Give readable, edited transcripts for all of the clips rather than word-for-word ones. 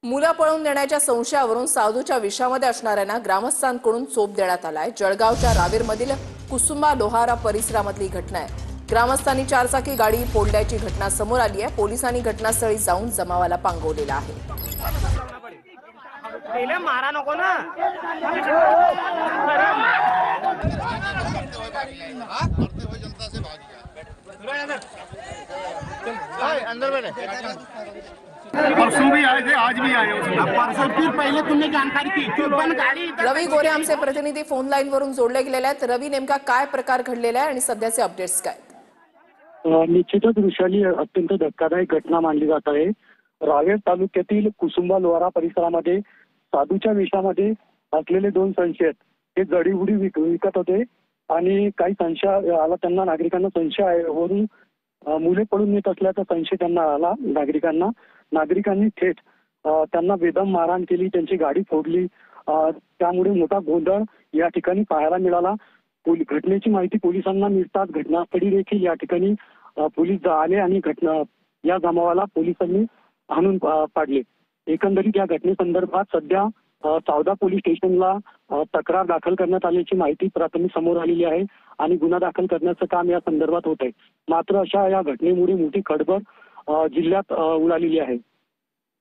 मुलं पळून नेण्याच्या संशयावरून साधूच्या विषामध्ये असणाऱ्यांना ग्रामस्थांकडून चोप देण्यात आलाय। जळगावच्या रावेरमधील कुसुंबा लोहारा परिसरामधली घटना आहे। ग्रामस्थांनी चारचाकी गाडी फोडल्याची घटना समोर आली आहे। पोलिसांनी घटनास्थळी जाऊन जमावाला पांगवलेला आहे। मारा नको ना। परसों भी आए थे, आज भी आए। परसों फिर पहले तुमने जानकारी की पण गाडी। रवी गोरे आमचे प्रतिनिधी फोन लाईन वरून जोडले गेलेले आहेत। रवी, नेमका काय प्रकार घडलेला आहे आणि सध्याचे अपडेट्स काय? निश्चितच वृषाली अत्यंत धक्कादायक घटना मानली जात आहे। रावेर तालुक्यातील कुसुंबा लोहारा परिसरामध्ये साधूच्या वेशामध्ये असलेले दोन संशयित हे जडीबुडी विकत होते आणि काही संशय आला त्यांना, नागरिकांना संशय आहे वरून मुले पळून येत असल्याचा संशय त्यांना आला। नागरिकांनी थेट त्यांना बेदम मारहाण केली, त्यांची गाडी फोडली। त्यामुळे मोठा गोंधळ या ठिकाणी पाहायला मिळाला। घटनेची माहिती पोलिसांना मिळताच घटनास्थळी देखील या ठिकाणी पोलीस आले आणि या जमावाला पोलिसांनी हाणून पाडले। एकंदरीत या घटनेसंदर्भात सध्या सावदा पोलीस स्टेशनला तक्रार दाखल करण्यात आल्याची माहिती प्राथमिक समोर आलेली आहे आणि गुन्हा दाखल करण्याचं काम या संदर्भात होत आहे। मात्र अशा या घटनेमुळे मोठी खळबळ जिल्ह्यात उडालेली आहे।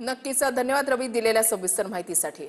नक्कीच, धन्यवाद रवी दिलेल्या सविस्तर माहितीसाठी।